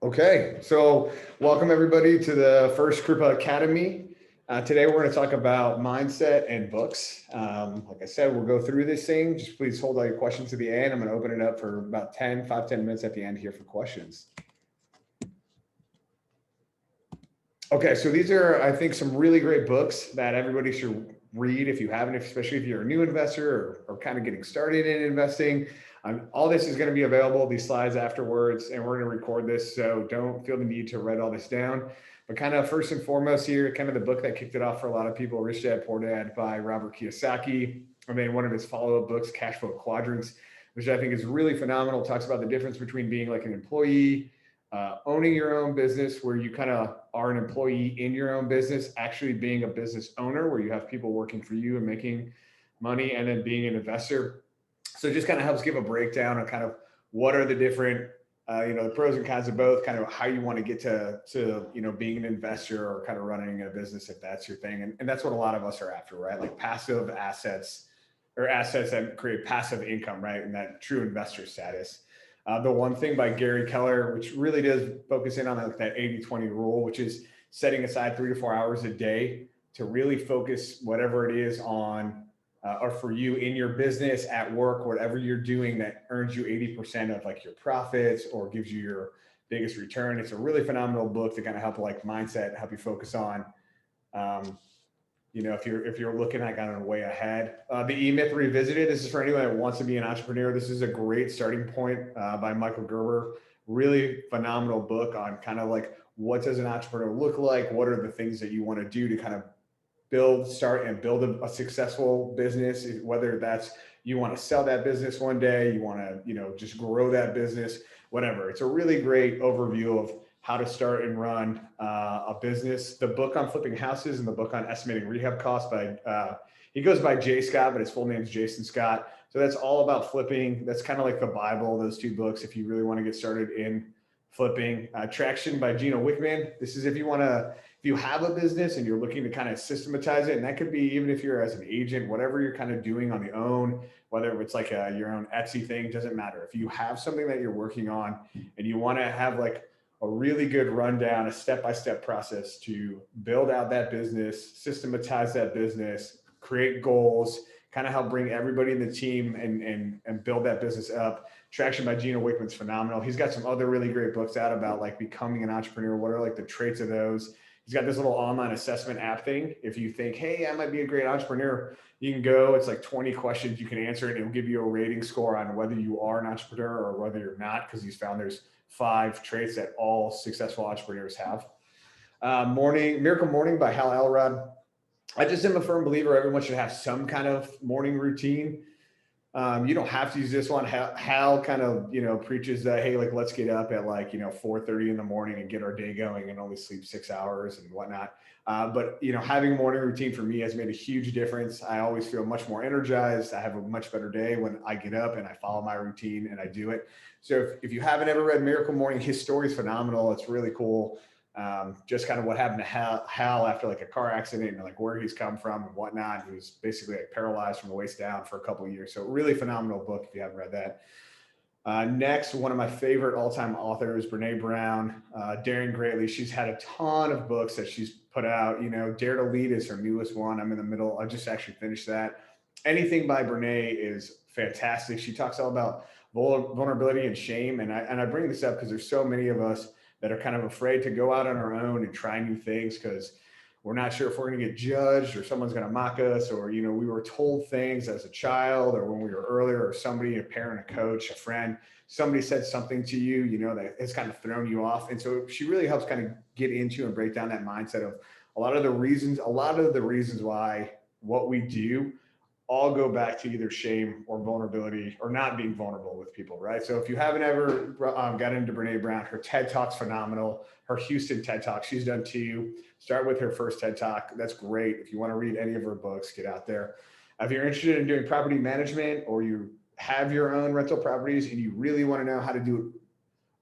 Okay, so welcome everybody to the first Krupa Academy. Today we're going to talk about mindset and books. Like I said, we'll go through this thing. Just please hold all your questions to the end. I'm going to open it up for about 10 minutes at the end here for questions. Okay, so these are, I think, some really great books that everybody should read if you haven't, especially if you're a new investor or kind of getting started in investing. All this is going to be available, these slides afterwards, and we're going to record this, so don't feel the need to write all this down. But kind of first and foremost here, kind of the book that kicked it off for a lot of people, Rich Dad Poor Dad by Robert Kiyosaki. And then one of his follow-up books, Cash Flow Quadrants, which I think is really phenomenal. It talks about the difference between being like an employee, owning your own business where you kind of are an employee in your own business, actually being a business owner where you have people working for you and making money, and then being an investor. So it just kind of helps give a breakdown of kind of what are the different, the pros and cons of both, kind of how you want to get to being an investor or kind of running a business if that's your thing. And that's what a lot of us are after, right? Like passive assets or assets that create passive income, right? And that true investor status. The One Thing by Gary Keller, which really does focus in on like that 80-20 rule, which is setting aside 3 to 4 hours a day to really focus whatever it is on, or for you in your business, at work, whatever you're doing that earns you 80% of like your profits or gives you your biggest return. It's a really phenomenal book to kind of help like mindset, help you focus on, if you're looking at kind of way ahead. The E-Myth Revisited, this is for anyone that wants to be an entrepreneur. This is a great starting point by Michael Gerber. Really phenomenal book on kind of like what does an entrepreneur look like? What are the things that you want to do to kind of start and build a successful business, whether that's you want to sell that business one day, you want to, just grow that business, whatever. It's a really great overview of how to start and run a business. The book on flipping houses and the book on estimating rehab costs he goes by Jay Scott, but his full name is Jason Scott. So that's all about flipping. That's kind of like the Bible, those two books, if you really want to get started in flipping. Traction by Gino Wickman. This is if you have a business and you're looking to kind of systematize it. And that could be even if you're as an agent, whatever you're kind of doing on the own, whether it's like your own Etsy thing, doesn't matter. If you have something that you're working on and you want to have like a really good rundown, a step-by-step process to build out that business, systematize that business, create goals, kind of help bring everybody in the team and build that business up. Traction by Gino Wickman's phenomenal. He's got some other really great books out about like becoming an entrepreneur. What are like the traits of those? He's got this little online assessment app thing. If you think, hey, I might be a great entrepreneur, you can go, it's like 20 questions you can answer it. It'll give you a rating score on whether you are an entrepreneur or whether you're not, because he's found there's 5 traits that all successful entrepreneurs have. Miracle Morning by Hal Elrod. I just am a firm believer everyone should have some kind of morning routine. You don't have to use this one. Hal kind of, preaches that, hey, like, let's get up at like, 4:30 in the morning and get our day going and only sleep 6 hours and whatnot. But having a morning routine for me has made a huge difference. I always feel much more energized. I have a much better day when I get up and I follow my routine and I do it. So if you haven't ever read Miracle Morning, his story is phenomenal. It's really cool. Just kind of what happened to Hal after like a car accident and like where he's come from and whatnot. He was basically like paralyzed from the waist down for a couple of years. So really phenomenal book if you haven't read that. Next, one of my favorite all-time authors, Brene Brown, Daring Greatly. She's had a ton of books that she's put out. Dare to Lead is her newest one. I'm in the middle. I just actually finished that. Anything by Brene is fantastic. She talks all about vulnerability and shame. And I bring this up because there's so many of us that are kind of afraid to go out on our own and try new things because we're not sure if we're going to get judged or someone's going to mock us, or, we were told things as a child or when we were earlier, or somebody, a parent, a coach, a friend, somebody said something to you, that has kind of thrown you off. And so she really helps kind of get into and break down that mindset of a lot of the reasons why what we do all go back to either shame or vulnerability or not being vulnerable with people, right? So if you haven't ever got into Brene Brown, her TED Talk's phenomenal. Her Houston TED Talk, she's done 2. Start with her first TED Talk. That's great. If you want to read any of her books, get out there. If you're interested in doing property management or you have your own rental properties and you really want to know how to do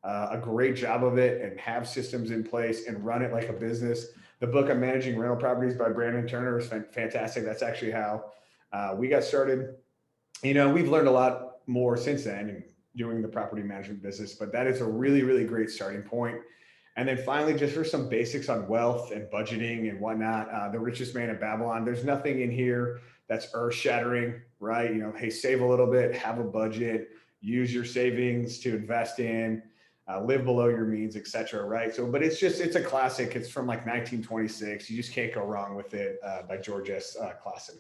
a great job of it and have systems in place and run it like a business, the book on managing rental properties by Brandon Turner is fantastic. That's actually how we got started. We've learned a lot more since then. And doing the property management business. But that is a really, really great starting point. And then finally, just for some basics on wealth and budgeting and whatnot, The Richest Man in Babylon, there's nothing in here that's earth shattering, right? Hey, save a little bit, have a budget, use your savings to invest in, live below your means, etc. Right? So, but it's a classic. It's from like 1926. You just can't go wrong with it, by George S. Clason.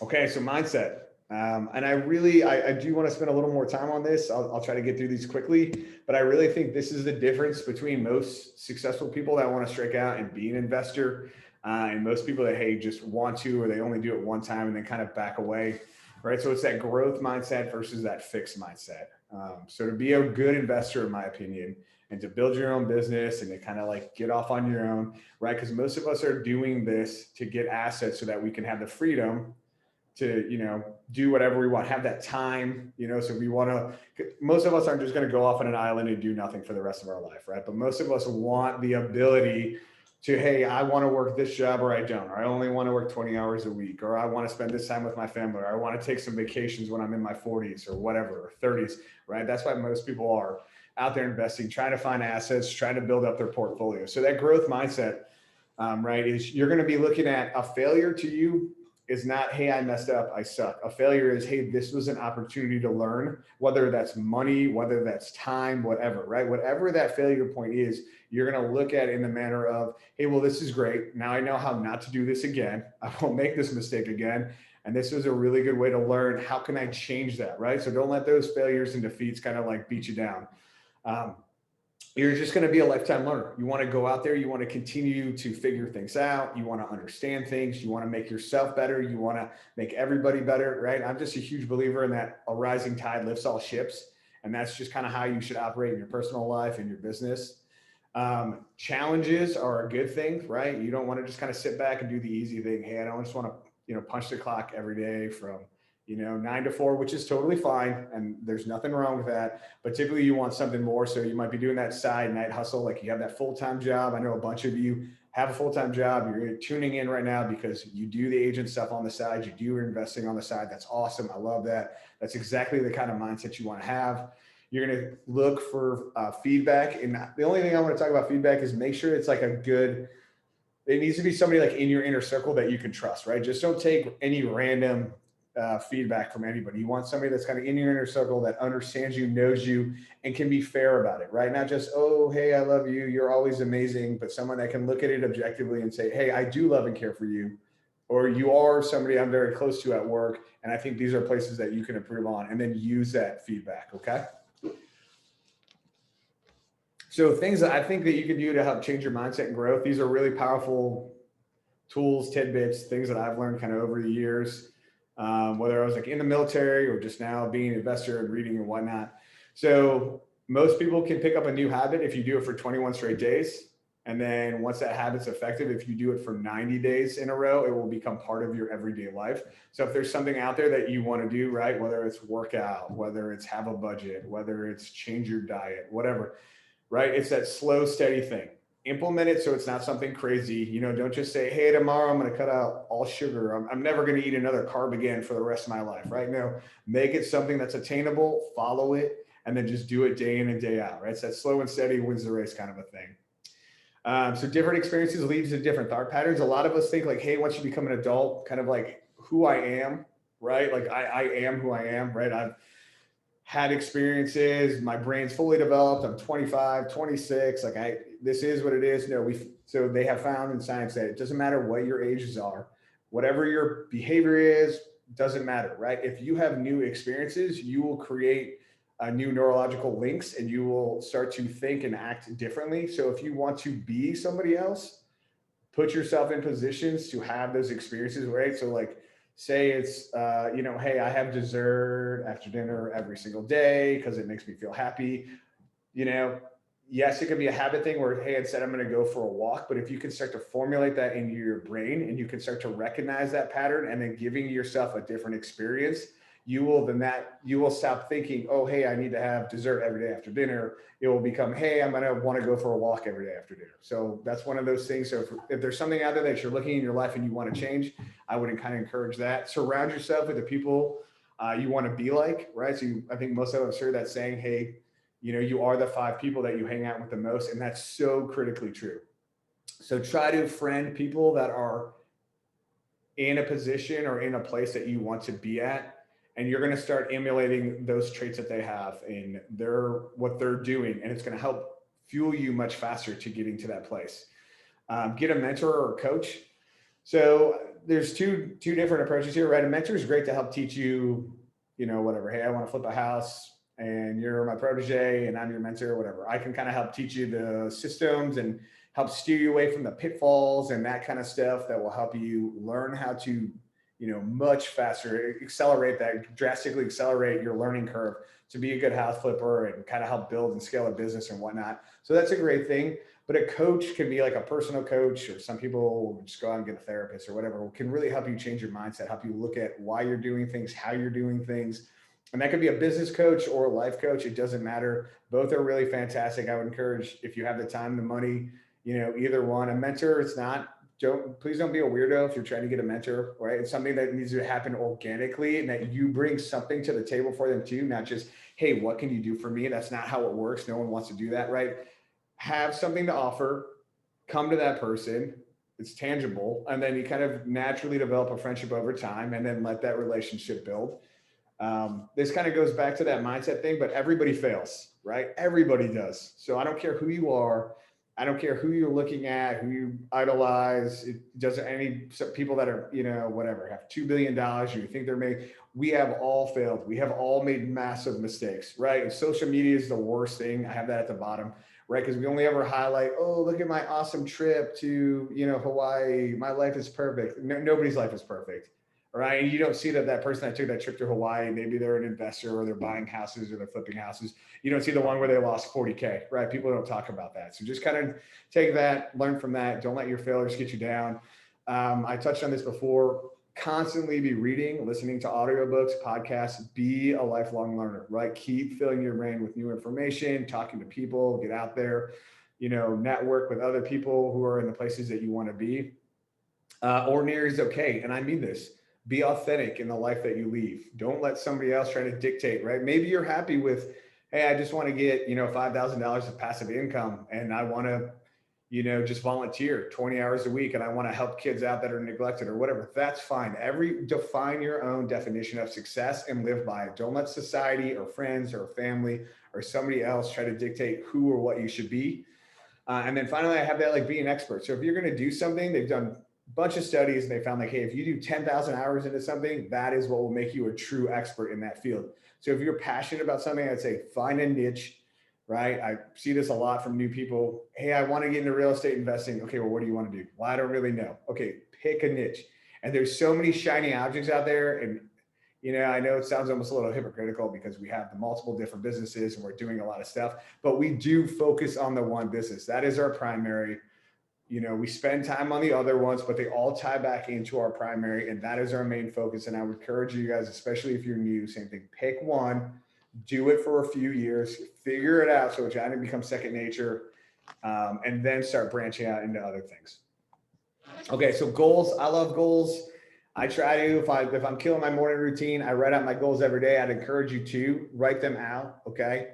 Okay, so mindset. And I do want to spend a little more time on this. I'll try to get through these quickly, but I really think this is the difference between most successful people that want to strike out and be an investor, and most people that, hey, just want to, or they only do it one time and then kind of back away, right? So it's that growth mindset versus that fixed mindset. So to be a good investor, in my opinion, and to build your own business and to kind of like get off on your own, right? Because most of us are doing this to get assets so that we can have the freedom to, do whatever we want, have that time, so we want to, most of us aren't just going to go off on an island and do nothing for the rest of our life, right? But most of us want the ability to, hey, I want to work this job or I don't, or I only want to work 20 hours a week, or I want to spend this time with my family, or I want to take some vacations when I'm in my 40s or whatever, or 30s, right? That's why most people are out there investing, trying to find assets, trying to build up their portfolio. So that growth mindset, right, is you're going to be looking at a failure to you is not, hey, I messed up, I suck. A failure is, hey, this was an opportunity to learn, whether that's money, whether that's time, whatever, right? Whatever that failure point is, you're going to look at it in the manner of, hey, well, this is great. Now I know how not to do this again. I won't make this mistake again. And this was a really good way to learn. How can I change that, right? So don't let those failures and defeats kind of like beat you down. You're just going to be a lifetime learner. You want to go out there. You want to continue to figure things out. You want to understand things. You want to make yourself better. You want to make everybody better, right? I'm just a huge believer in that a rising tide lifts all ships. And that's just kind of how you should operate in your personal life and your business. Challenges are a good thing, right? You don't want to just kind of sit back and do the easy thing. Hey, I don't just want to, punch the clock every day from 9 to 4, which is totally fine. And there's nothing wrong with that. But typically you want something more. So you might be doing that side night hustle. Like you have that full-time job. I know a bunch of you have a full-time job. You're tuning in right now because you do the agent stuff on the side. You do your investing on the side. That's awesome. I love that. That's exactly the kind of mindset you want to have. You're going to look for feedback. And the only thing I want to talk about feedback is make sure it's like it needs to be somebody like in your inner circle that you can trust, right? Just don't take any random feedback from anybody. You want somebody that's kind of in your inner circle that understands you, knows you, and can be fair about it, right? Not just, oh, hey, I love you, you're always amazing, but someone that can look at it objectively and say, hey, I do love and care for you, or you are somebody I'm very close to at work, and I think these are places that you can improve on, and then use that feedback, okay? So things that I think that you can do to help change your mindset and growth, these are really powerful tools, tidbits, things that I've learned kind of over the years. Whether I was like in the military or just now being an investor and reading and whatnot. So most people can pick up a new habit if you do it for 21 straight days. And then once that habit's effective, if you do it for 90 days in a row, it will become part of your everyday life. So if there's something out there that you want to do, right, whether it's work out, whether it's have a budget, whether it's change your diet, whatever, right? It's that slow, steady thing. Implement it so it's not something crazy. Don't just say, hey, tomorrow I'm going to cut out all sugar. I'm never going to eat another carb again for the rest of my life, right? No, make it something that's attainable, follow it, and then just do it day in and day out, right? It's that slow and steady wins the race kind of a thing. So different experiences lead to different thought patterns. A lot of us think like, hey, once you become an adult, kind of like who I am, right? Like I am who I am, right? I've had experiences, my brain's fully developed, I'm 25, 26, this is what it is. No, so they have found in science that it doesn't matter what your ages are, whatever your behavior is, doesn't matter, right? If you have new experiences, you will create new neurological links and you will start to think and act differently. So if you want to be somebody else, put yourself in positions to have those experiences, right? So like, say it's, hey, I have dessert after dinner every single day because it makes me feel happy. Yes, it could be a habit thing where, hey, instead I'm going to go for a walk. But if you can start to formulate that into your brain and you can start to recognize that pattern and then giving yourself a different experience, you will stop thinking, oh, hey, I need to have dessert every day after dinner. It will become, hey, I'm going to want to go for a walk every day after dinner. So that's one of those things. So if there's something out there that you're looking in your life and you want to change, I would kind of encourage that. Surround yourself with the people you want to be like, right? So I think most of us heard that saying, hey, you are the 5 people that you hang out with the most. And that's so critically true. So try to friend people that are in a position or in a place that you want to be at. And you're going to start emulating those traits that they have in what they're doing. And it's going to help fuel you much faster to getting to that place. Get a mentor or a coach. So there's two different approaches here, right? A mentor is great to help teach you, whatever. Hey, I want to flip a house and you're my protege and I'm your mentor, whatever. I can kind of help teach you the systems and help steer you away from the pitfalls and that kind of stuff that will help you learn how to, much faster drastically accelerate your learning curve to be a good house flipper and kind of help build and scale a business and whatnot. So that's a great thing. But a coach can be like a personal coach, or some people will just go out and get a therapist or whatever, can really help you change your mindset, help you look at why you're doing things, how you're doing things. And that could be a business coach or a life coach. It doesn't matter. Both are really fantastic. I would encourage, if you have the time, the money, either one. A mentor, please don't be a weirdo if you're trying to get a mentor, right? It's something that needs to happen organically and that you bring something to the table for them too, not just, hey, what can you do for me? That's not how it works. No one wants to do that, right? Have something to offer, come to that person, it's tangible, and then you kind of naturally develop a friendship over time and then let that relationship build. This kind of goes back to that mindset thing, but everybody fails, right? Everybody does. So I don't care who you are. I don't care who you're looking at, who you idolize. It doesn't, some people that are, whatever, have $2 billion, you think they're made. We have all failed. We have all made massive mistakes, right? And social media is the worst thing. I have that at the bottom, right? Because we only ever highlight, oh, look at my awesome trip to, Hawaii. My life is perfect. No, nobody's life is perfect, right? And you don't see that person that took that trip to Hawaii, maybe they're an investor or they're buying houses or they're flipping houses. You don't see the one where they lost 40K, right? People don't talk about that. So just kind of take that, learn from that. Don't let your failures get you down. I touched on this before. Constantly be reading, listening to audiobooks, podcasts, be a lifelong learner, right? Keep filling your brain with new information, talking to people, get out there, network with other people who are in the places that you want to be. Ordinary is okay. And I mean this. Be authentic in the life that you lead. Don't let somebody else try to dictate, right? Maybe you're happy with, hey, I just want to get, $5,000 of passive income and I want to, just volunteer 20 hours a week and I want to help kids out that are neglected or whatever. That's fine. Define your own definition of success and live by it. Don't let society or friends or family or somebody else try to dictate who or what you should be. And then finally, I have that like be an expert. So if you're going to do something, they've done bunch of studies and they found like, hey, if you do 10,000 hours into something, that is what will make you a true expert in that field. So if you're passionate about something, I'd say find a niche, right? I see this a lot from new people. Hey, I want to get into real estate investing. Okay, well, what do you want to do? Well, I don't really know. Okay, pick a niche. And there's so many shiny objects out there. And, I know it sounds almost a little hypocritical because we have the multiple different businesses and we're doing a lot of stuff, but we do focus on the one business. That is our primary. We spend time on the other ones, but they all tie back into our primary, and that is our main focus. And I would encourage you guys, especially if you're new, same thing, pick one, do it for a few years, figure it out so it kind of becomes second nature, and then start branching out into other things. Okay, so goals. I love goals. I try to, if I'm killing my morning routine, I write out my goals every day. I'd encourage you to write them out, okay?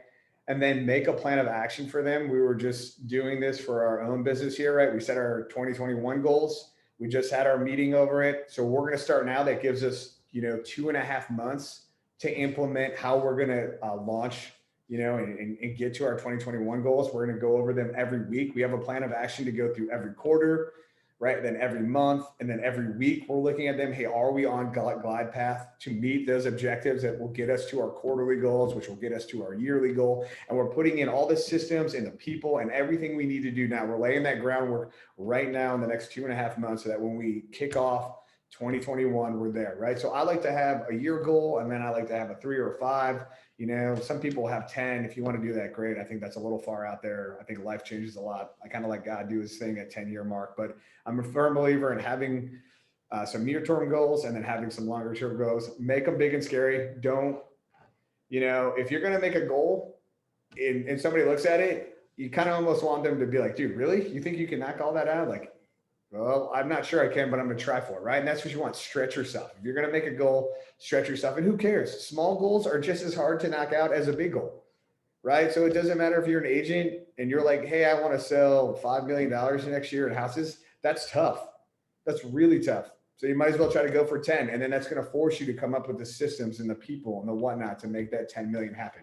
And then make a plan of action for them. We were just doing this for our own business here, right? We set our 2021 goals. We just had our meeting over it. So we're going to start now. That gives us, 2.5 months to implement how we're going to launch, and get to our 2021 goals. We're going to go over them every week. We have a plan of action to go through every quarter, right? Then every month, and then every week we're looking at them. Hey, are we on glide path to meet those objectives that will get us to our quarterly goals, which will get us to our yearly goal? And we're putting in all the systems and the people and everything we need to do now. We're laying that groundwork right now in the next 2.5 months so that when we kick off 2021, we're there, right? So I like to have a year goal, and then I like to have a 3 or a 5. Some people have 10. If you want to do that, great. I think that's a little far out there. I think life changes a lot. I kind of let God do his thing at 10-year mark, but I'm a firm believer in having some near-term goals and then having some longer-term goals. Make them big and scary. Don't, if you're going to make a goal and somebody looks at it, you kind of almost want them to be like, dude, really? You think you can knock all that out? Like Well, I'm not sure I can, but I'm going to try for it, right? And that's what you want. Stretch yourself. If you're going to make a goal, stretch yourself. And who cares? Small goals are just as hard to knock out as a big goal, right? So it doesn't matter if you're an agent and you're like, hey, I want to sell $5 million next year in houses. That's tough. That's really tough. So you might as well try to go for 10. And then that's going to force you to come up with the systems and the people and the whatnot to make that 10 million happen.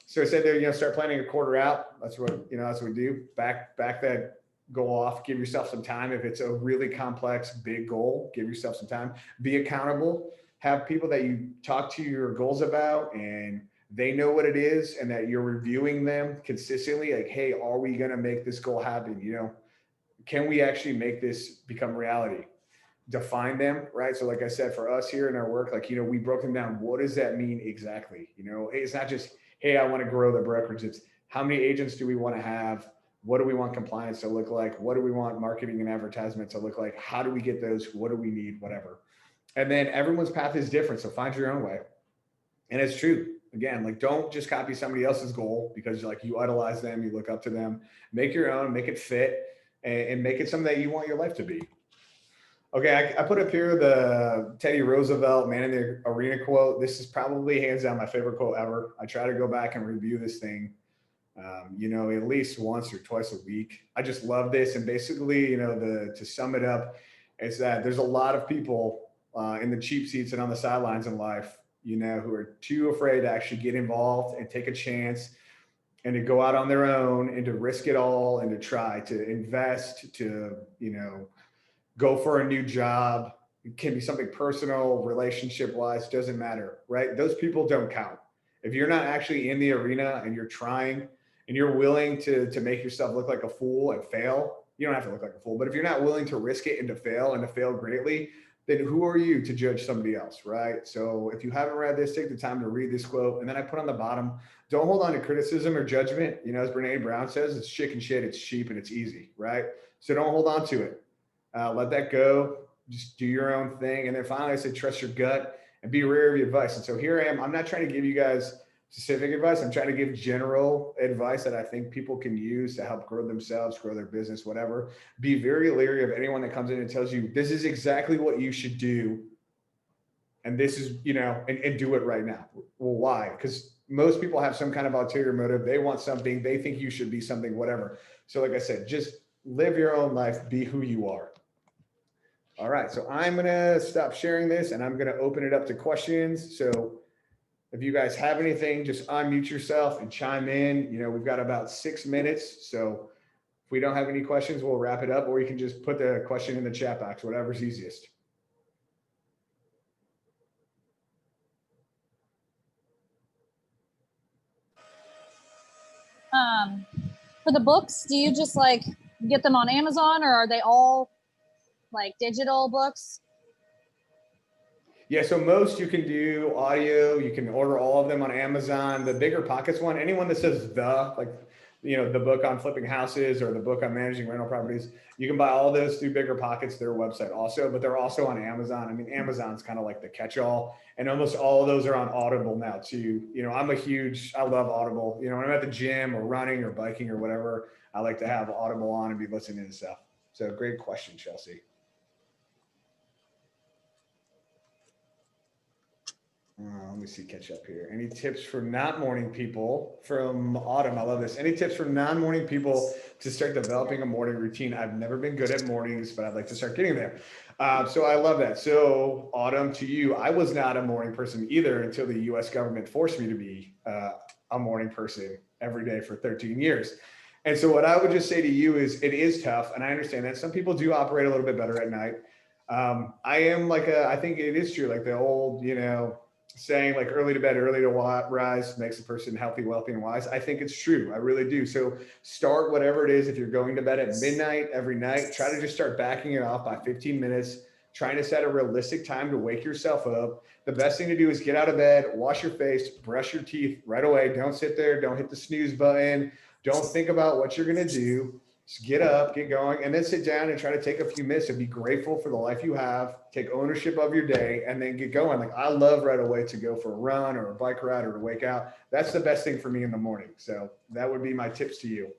So I said there, start planning a quarter out. That's what, that's what we do. Back that goal off, give yourself some time. If it's a really complex, big goal, give yourself some time, be accountable, have people that you talk to your goals about and they know what it is and that you're reviewing them consistently. Like, hey, are we going to make this goal happen? Can we actually make this become reality? Define them, right? So like I said, for us here in our work, like, we broke them down. What does that mean exactly? It's not just, hey, I want to grow the brokerage. It's how many agents do we want to have? What do we want compliance to look like? What do we want marketing and advertisement to look like? How do we get those? What do we need? Whatever. And then everyone's path is different. So find your own way. And it's true. Again, like, don't just copy somebody else's goal because like you idolize them, you look up to them. Make your own, make it fit, and make it something that you want your life to be. Okay, I put up here the Teddy Roosevelt Man in the Arena quote. This is probably hands down my favorite quote ever. I try to go back and review this thing, at least once or twice a week. I just love this. And basically, to sum it up, is that there's a lot of people in the cheap seats and on the sidelines in life, who are too afraid to actually get involved and take a chance and to go out on their own and to risk it all and to try to invest, to, go for a new job. It can be something personal, relationship wise, doesn't matter, right? Those people don't count. If you're not actually in the arena and you're trying and you're willing to make yourself look like a fool and fail, you don't have to look like a fool, but if you're not willing to risk it and to fail greatly, then who are you to judge somebody else, right? So if you haven't read this, take the time to read this quote. And then I put on the bottom, don't hold on to criticism or judgment. As Brene Brown says, it's chicken shit, it's cheap, and it's easy, right? So don't hold on to it. Let that go. Just do your own thing. And then finally, I said, trust your gut and be aware of your advice. And so here I am. I'm not trying to give you guys specific advice. I'm trying to give general advice that I think people can use to help grow themselves, grow their business, whatever. Be very leery of anyone that comes in and tells you, this is exactly what you should do. And this is, and do it right now. Well, why? Because most people have some kind of ulterior motive. They want something. They think you should be something, whatever. So like I said, just live your own life. Be who you are. All right, so I'm gonna stop sharing this and I'm gonna open it up to questions. So if you guys have anything, just unmute yourself and chime in. We've got about 6 minutes. So if we don't have any questions, we'll wrap it up, or you can just put the question in the chat box, whatever's easiest. For the books, do you just like get them on Amazon, or are they all like digital books? Yeah, so most you can do audio. You can order all of them on Amazon. The Bigger Pockets one, anyone that says the book on flipping houses or the book on managing rental properties, you can buy all those through Bigger Pockets, their website also, but they're also on Amazon. I mean, Amazon's kind of like the catch-all, and almost all of those are on Audible now too. I love Audible. When I'm at the gym or running or biking or whatever, I like to have Audible on and be listening to stuff. So great question, Chelsea. Let me see, catch up here. Any tips for not morning people from Autumn? I love this. Any tips for non-morning people to start developing a morning routine? I've never been good at mornings, but I'd like to start getting there. So I love that. So Autumn, to you, I was not a morning person either until the US government forced me to be a morning person every day for 13 years. And so what I would just say to you is it is tough. And I understand that some people do operate a little bit better at night. I think it is true. Like the old, saying like early to bed, early to rise makes a person healthy, wealthy, and wise. I think it's true. I really do. So start whatever it is. If you're going to bed at midnight every night, try to just start backing it off by 15 minutes, trying to set a realistic time to wake yourself up. The best thing to do is get out of bed, wash your face, brush your teeth right away. Don't sit there. Don't hit the snooze button. Don't think about what you're going to do. Just get up, get going, and then sit down and try to take a few minutes and be grateful for the life you have, take ownership of your day, and then get going. Like I love right away to go for a run or a bike ride or to wake out. That's the best thing for me in the morning. So that would be my tips to you.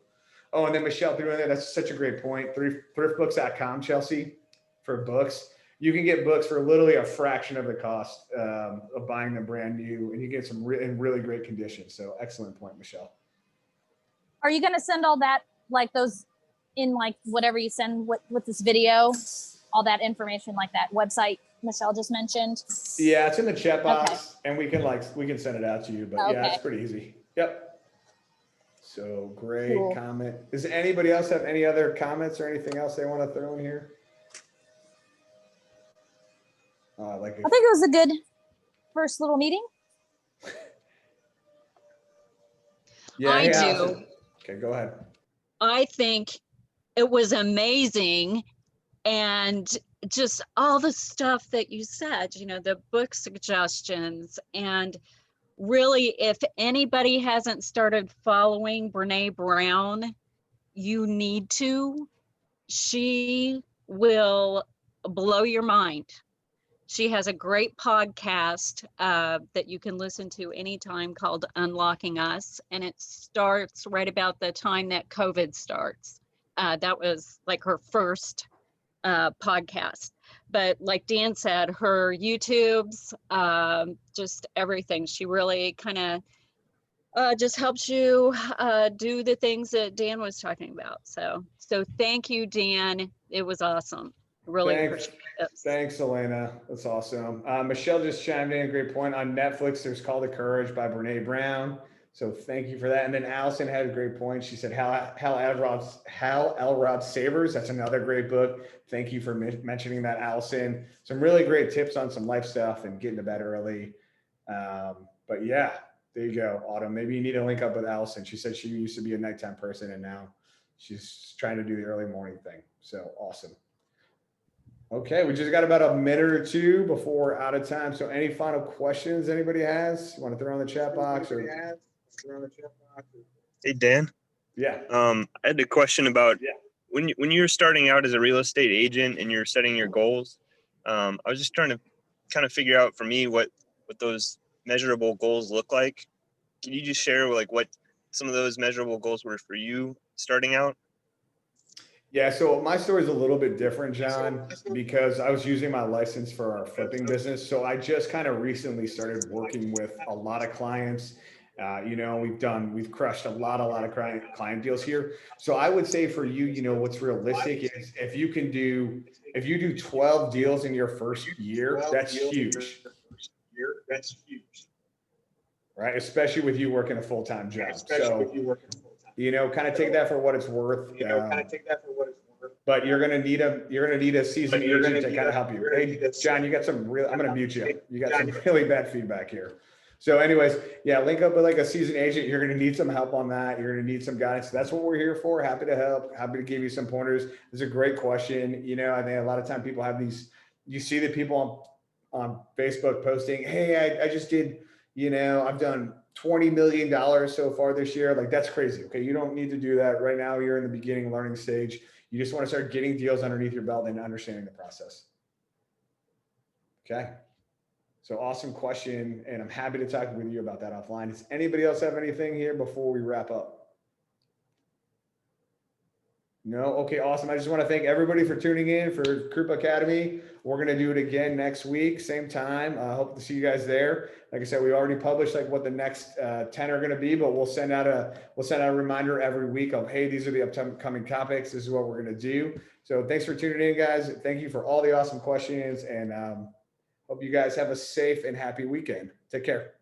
Oh, and then Michelle threw in there, that's such a great point. Thriftbooks.com, Chelsea, for books. You can get books for literally a fraction of the cost of buying them brand new, and you get some in really great condition. So excellent point, Michelle. Are you going to send all that, like those in like whatever you send with this video, all that information, like that website Michelle just mentioned? Yeah, it's in the chat box, okay. and we can send it out to you, but yeah, it's pretty easy. Yep. So great comment. Does anybody else have any other comments or anything else they want to throw in here? I think it was a good first little meeting. Yeah, I do. Okay, go ahead. I think it was amazing. And just all the stuff that you said, you know, the book suggestions. And really, if anybody hasn't started following Brene Brown, you need to. She will blow your mind. She has a great podcast that you can listen to anytime called Unlocking Us. And it starts right about the time that COVID starts. That was like her first podcast. But like Dan said, her YouTubes, just everything. She really kind of just helps you do the things that Dan was talking about. So thank you, Dan. It was awesome. Really appreciate it. Thanks, Elena. That's awesome. Michelle just chimed in. Great point. On Netflix, there's Call to Courage by Brene Brown. So thank you for that. And then Allison had a great point. She said, Hal Elrod Savers. That's another great book. Thank you for mentioning that, Allison. Some really great tips on some life stuff and getting to bed early. But yeah, there you go, Autumn. Maybe you need to link up with Allison. She said she used to be a nighttime person and now she's trying to do the early morning thing. So awesome. Okay, we just got about a minute or two before we're out of time. So any final questions anybody has? You want to throw in the chat box or? Hey, Dan. Yeah. I had a question about when you're starting out as a real estate agent and you're setting your goals. I was just trying to kind of figure out for me what those measurable goals look like. Can you just share like what some of those measurable goals were for you starting out? Yeah, so my story is a little bit different, John, because I was using my license for our flipping business. So I just kind of recently started working with a lot of clients. We've crushed a lot of client deals here. So I would say for you, what's realistic is if you do 12 deals in your first year, that's huge. Right? Especially with you working a full-time job. So, kind of take that for what it's worth. But you're gonna need a seasoned agent to kind of help you. Hey, John, I'm gonna mute you. You got some really bad feedback here. So anyways, yeah, link up with like a seasoned agent. You're gonna need some help on that. You're gonna need some guidance. That's what we're here for. Happy to help. Happy to give you some pointers. It's a great question. I think a lot of time people have these. You see the people on Facebook posting, "Hey, I just did. I've done $20 million so far this year." Like that's crazy. Okay, you don't need to do that right now. You're in the beginning learning stage. You just want to start getting deals underneath your belt and understanding the process. Okay. So awesome question. And I'm happy to talk with you about that offline. Does anybody else have anything here before we wrap up? No? Okay, awesome. I just want to thank everybody for tuning in for Krupa Academy. We're going to do it again next week, same time. I hope to see you guys there. Like I said, we already published like what the next 10 are going to be, but we'll send out a reminder every week of, hey, these are the upcoming topics. This is what we're going to do. So thanks for tuning in, guys. Thank you for all the awesome questions, and hope you guys have a safe and happy weekend. Take care.